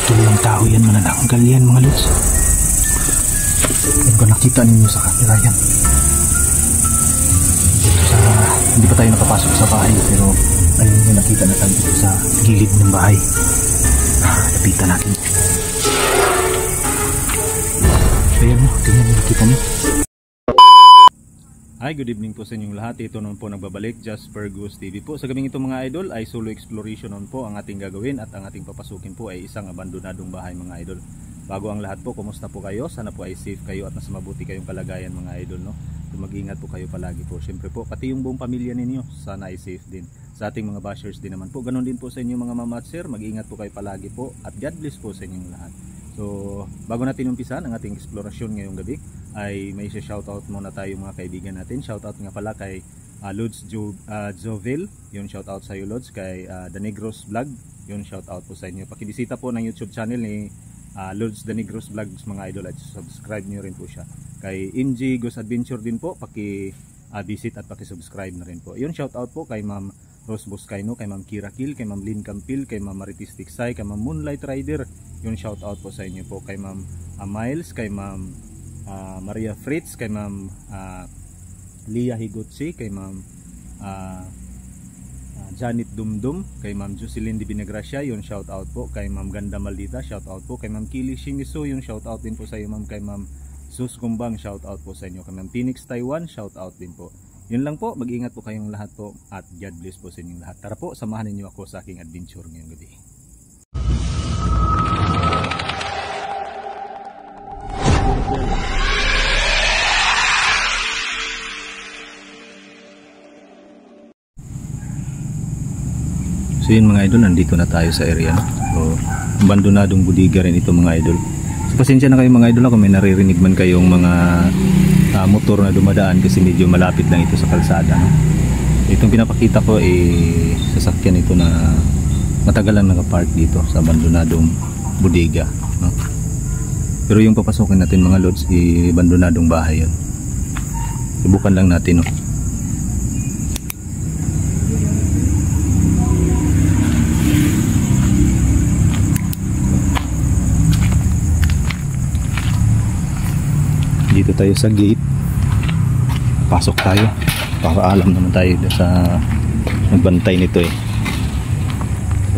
Tulang tao yan, manananggal yan mga lods. Yan ba nakita ninyo sa camera yan? Hindi pa tayo nakapasok sa bahay pero ayun yung nakita na tayo dito sa gilid ng bahay. Lapitan natin. Ayan mo, tingnan yung nakita niyo. Hi, good evening po sa inyong lahat. Ito naman po nagbabalik, Jasper Goose TV po. Sa gabing ito mga idol ay solo exploration naman po ang ating gagawin at ang ating papasukin po ay isang abandonadong bahay mga idol. Bago ang lahat po, kumusta po kayo? Sana po ay safe kayo at nasa mabuti kayong kalagayan mga idol, no? Mag-ingat po kayo palagi po. Siyempre po, pati yung buong pamilya ninyo, sana ay safe din. Sa ating mga bashers din naman po, ganun din po sa inyo mga mama at sir. Mag-ingat po kayo palagi po at God bless po sa inyong lahat. So, bago natin umpisan ang ating eksplorasyon ngayong gabi, ay may shoutout muna tayo mga kaibigan natin. Shoutout nga pala kay Lods Jovel, yun shoutout sa iyo Lods. Kay The Negros Vlog, yun shoutout po sa inyo. Pakibisita po ng YouTube channel ni Lods The Negros Vlogs mga idol at subscribe nyo rin po siya. Kay MG Goose Adventure din po, paki-visit at paki-subscribe na rin po. Yun shoutout po kay Ma'am Rose Boscaino, kay Ma'am Kira Kil, kay Ma'am Lynn Campil, kay Ma'am Maritis Tiksay, kay Ma'am Moonlight Rider. Yun shoutout po sa inyo po. Kay Ma'am Miles, kay Ma'am Maria Fritz, kay Ma'am Lia Higutsi, kay Ma'am Janet Dumdum, kay Ma'am Jocelyn Di Binagracia, yun shoutout po. Kay Ma'am Ganda Maldita, shoutout po. Kay Ma'am Kili Shimisu, yun shoutout din po sa iyo ma'am. Kay Ma'am Sus Gumbang, shoutout po sa inyo. Kay Ma'am Phoenix Taiwan, shoutout din po. Yun lang po, mag-ingat po kayong lahat po at God bless po sa inyong lahat. Tara po, samahan niyo ako sa aking adventure ngayong gabi. So yun mga idol, nandito na tayo sa area, no? So, abandonadong budiga rin ito mga idol. So pasensya na kayo mga idol kung may naririnig man kayong mga motor na dumadaan kasi medyo malapit lang ito sa kalsada, no? Itong pinapakita ko sasakyan ito na matagal lang nakapark dito sa abandonadong budiga, no? Pero yung papasokin natin mga lods, abandonadong bahay yun. Subukan lang natin, no? Dito tayo sa gate, pasok tayo para alam naman tayo sa nagbantay nito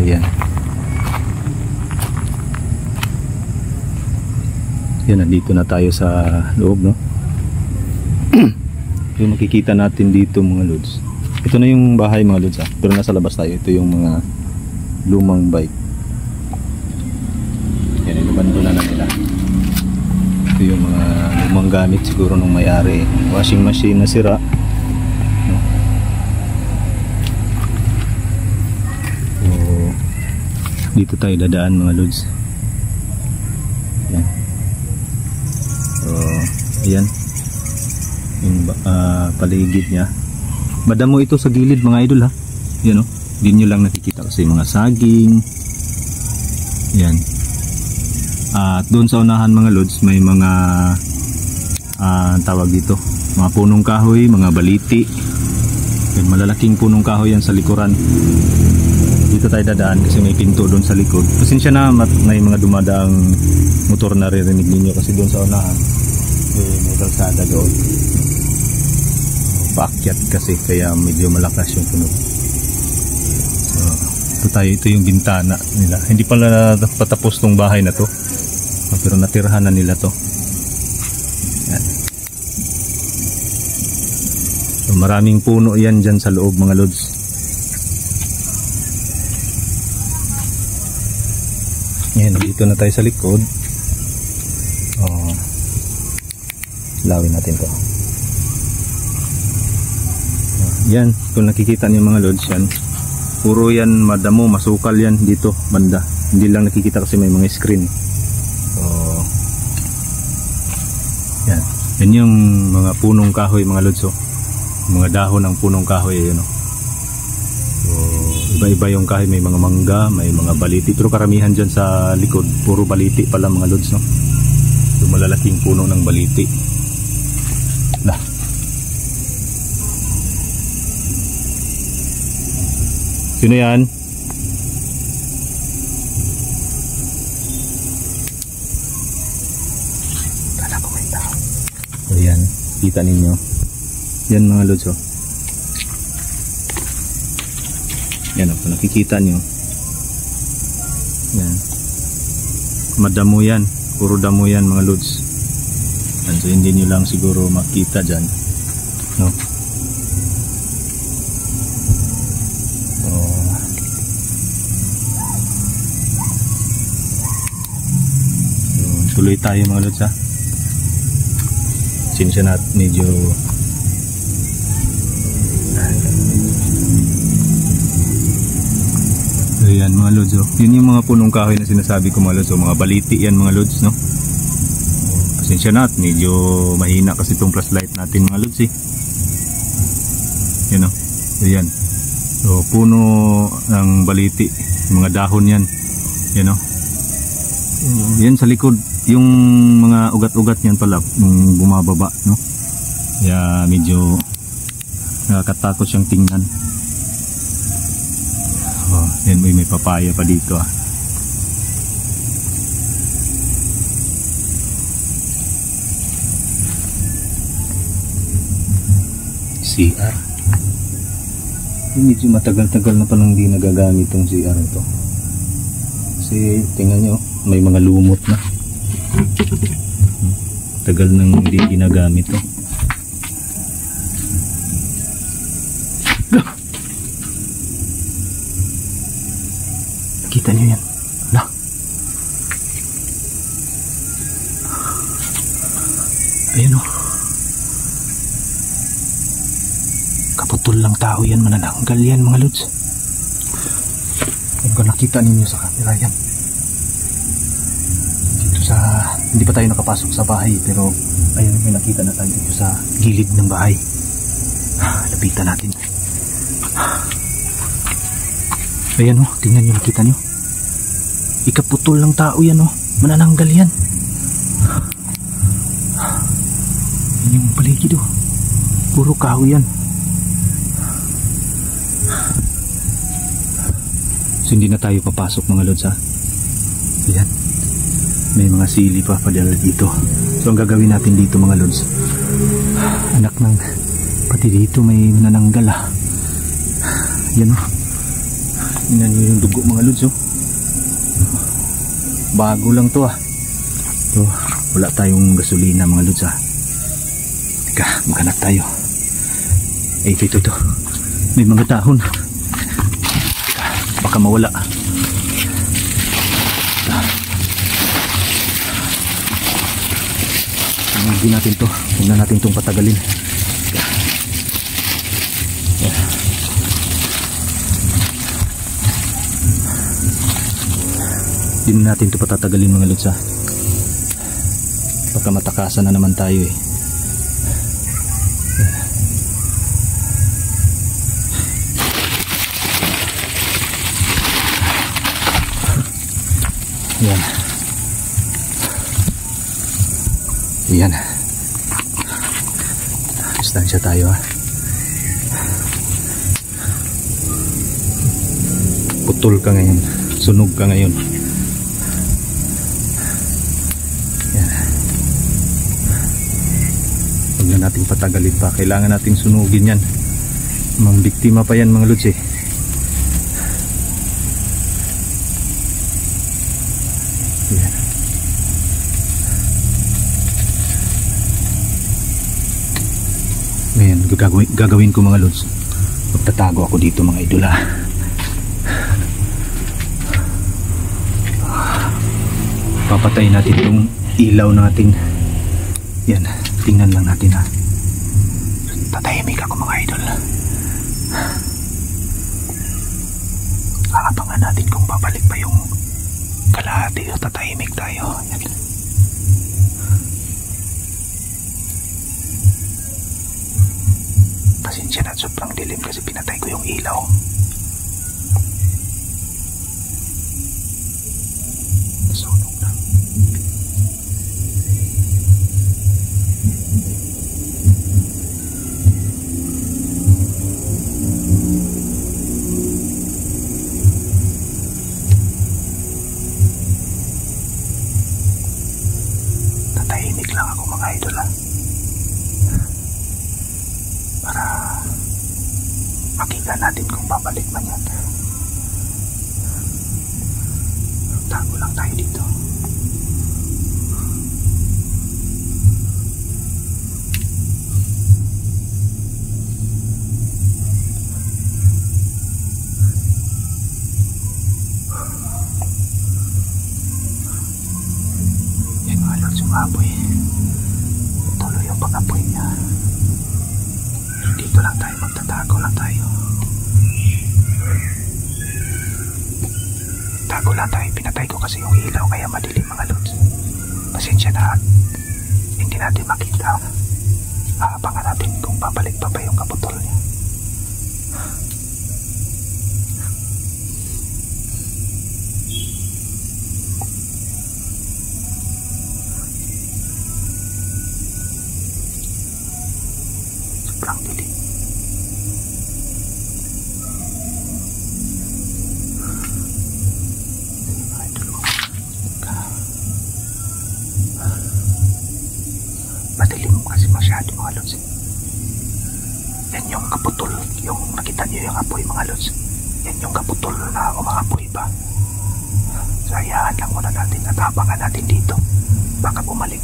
Ayan. Yan, nandito na tayo sa loob, no? Yung makikita natin dito mga lods, ito na yung bahay mga lods, pero nasa labas tayo. Ito yung mga lumang bike. Yan, inabandona na nila. Ito yung mga lumang gamit siguro nung may-ari. Washing machine na sira, no? So, dito tayo dadaan mga lods. Ayan. So, ayan yung paligid nya. Madamo ito sa gilid mga idol, ha. Yan, no? Hindi nyo lang nakikita kasi mga saging. Ayan. At doon sa unahan mga lods may mga tawag dito, mga punong kahoy, mga baliti. Yan, malalaking punong kahoy yan sa likuran. Dito tayo dadaan kasi may pinto doon sa likod. Pasensya na, may mga dumadaang motor na ririnig ninyo kasi doon sa unahan may kalsada doon. Paakyat kasi kaya medyo malakas yung tunog. So, ito yung bintana nila. Hindi pala patapos tong bahay na to, pero natirhan na nila to. Yan. So, maraming puno yan dyan sa loob mga lods. Yan, dito na tayo sa likod. Lawin natin to. Yan, kung nakikita niyo mga lods, yan puro yan madamo, masukal yan dito banda. Hindi lang nakikita kasi may mga screen. So, yan yung mga punong kahoy mga lods, mga dahon ng punong kahoy, yun. So, iba-iba yung kahoy, may mga mangga, may mga baliti, pero karamihan dyan sa likod puro baliti pala mga lods, no? So, malalaking puno ng baliti. Lah, sino yan? Ayan, kita ninyo. Yan mga lods oh. Yan oh, kung nakikita nyo. Yan. Madamo yan. Puro damo yan mga lods. Yan, so hindi nyo lang siguro makita dyan. No? So, tuloy tayo mga lods ha. Sinsya na medyo ayan mga lods oh. Yun yung mga punong kahoy na sinasabi ko mga lods oh. Mga baliti yan mga lods no. Pasensya na at medyo mahina kasi itong flashlight natin mga lods eh. Yan oh. Ayan. So puno ng baliti. Yung mga dahon yan. Yan oh. Yan sa likod. Yung mga ugat-ugat yan pala nung bumababa no. Kaya medyo nakakatakot siyang tingnan. Oh, yan may papaya pa dito ah. CR. Medyo matagal-tagal na palang hindi nagagamit tong CR ito. Kasi tingnan nyo, may mga lumot na. Tagal nang hindi ginagamit to. Kita nyo yan. Wala. Ayan o. Kaputol lang tao yan. Manananggal yan mga lods. Ayan ko nakita ninyo sa camera yan. Dito sa... Hindi pa tayo nakapasok sa bahay. Pero ayun may nakita na tayo dito sa gilid ng bahay. Lapitan natin. Ayan o. Tingnan nyo. Nakita nyo. Ikaputol lang tao yan oh. Manananggal yan. Yan yung paligid oh. Puro kahoy yan. So hindi na tayo papasok mga lods ha. Ayan. May mga sili pa pala dito. So ang gagawin natin dito mga lods. Anak ng pati dito may manananggal ah. Yan oh. Tingnan nyo yung dugo mga lods oh. Bago lang to ah. So, wala tayong gasolina mga lods ah. Teka, maghanap tayo. Ito. May mga dahon. Teka, baka mawala. Hindi natin to. Huwag na natin itong patagalin. Hindi natin ito patatagalin mga lods ha. Baka matakasan na naman tayo eh. Yan. Yan. Distansya tayo ha. Putol ka ngayon. Sunog ka ngayon. Nating patagalin pa, kailangan nating sunugin yan. Mambiktima pa yan mga lods eh. Yan. Ngayon gagawin ko mga lods, magtatago ako dito mga idol ha. Papatayin natin itong ilaw natin. Yan, tingnan lang natin ha. Tatahimik ako mga idol. Aabangan natin kung babalik pa yung kalahati o tatahimik tayo. Yan. Pasensya na, sobrang dilim kasi pinatay ko yung ilaw. Sunog na. Tatahimik lang ako mga idol ha. makita natin kung babalik man yan. Tago lang tayo dito. Yan mga lods, umapoy. Tuloy yung pag-apoy niya. Dito lang tayo, magtatago lang tayo. Tago lang tayo, pinatay ko kasi yung ilaw kaya madilim mga lods. Pasensya na at hindi natin makita. Aabangan natin kung babalik pa ba yung kaputol niya. Sobrang dilim. Madilim kasi masyado mga lods. Yan yung kaputol, yung nakita niyo yung apoy mga lods. Yan yung kaputol na umaapoy pa. So hayaan lang muna natin at abangan natin dito. Baka bumalik.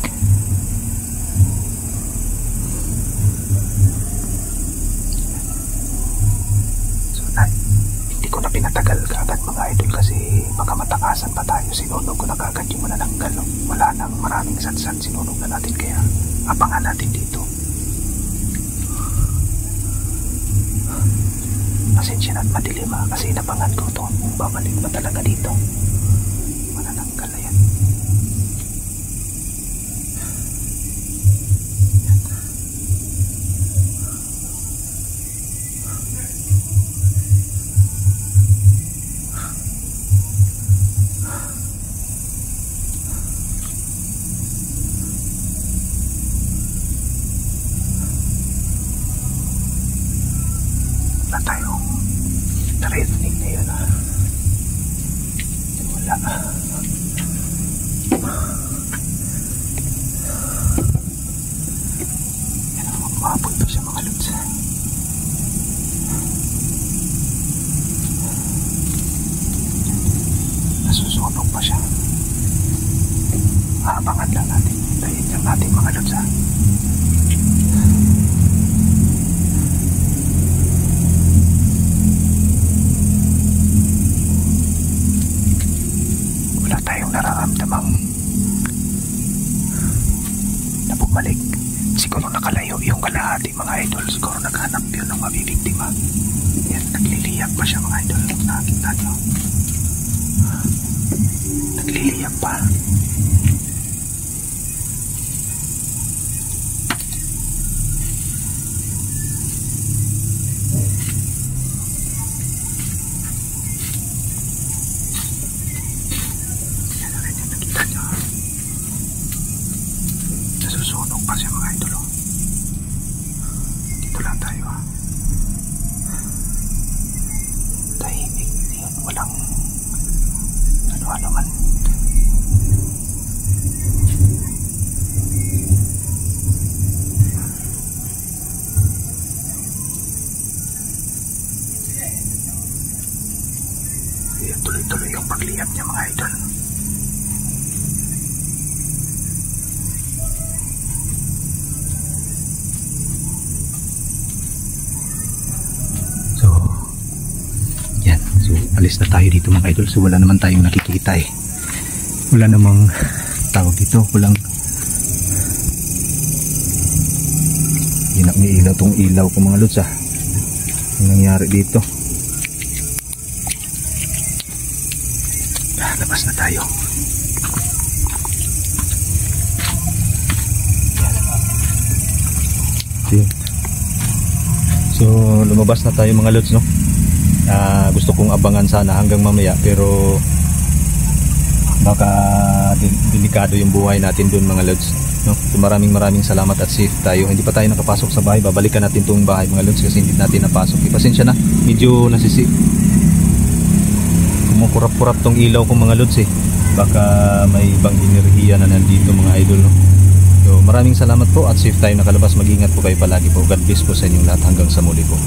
So hindi ko na pinatagal kaagad mga idol kasi baka matakasan pa tayo. Sinunog ko na kaagad yung manananggal. Wala nang maraming satsan, sinunog na natin kaya abangan natin dito. Pasensya na't madilim kasi inabangan ko ito. Babalik ba talaga dito? Manananggal na yan. Wala tayong narinig na yun wala. Yan ang mapoy pa siya mga lods. Nasusunog pa siya. Aabangan lang natin. Tayin lang natin mga lods nararamdamang na bumalik. Siguro nakalayo yung kalahati mga idol. Siguro naghanap yun ng mabibiktima. Yan, nagliliyak pa siya mga idol. Nakakita nyo, nagliliyak pa. Nasusunog pa siya mga idol. Dito lang tayo tahimik yun, walang ano man. Kaya tuloy-tuloy yung pagliyap niya mga idol. So alis na tayo dito mga idol. So wala naman tayong nakikita wala namang tawag dito, walang ilaw tong ilaw ko mga lods yung nangyari dito. Labas na tayo. So lumabas na tayo mga lods no. Gusto kong abangan sana hanggang mamaya pero baka delikado yung buhay natin dun mga lods no? So maraming salamat at safe tayo. Hindi pa tayo nakapasok sa bahay, babalikan natin tong bahay mga lods kasi hindi natin napasok. Pasensya na, medyo nasisi, kumukurap-kurap tong ilaw ko mga lods baka may ibang enerhiya na nandito mga idol no? So maraming salamat po at safe tayo nakalabas. Mag-ingat po kayo palagi po. God bless po sa inyong lahat hanggang sa muli po.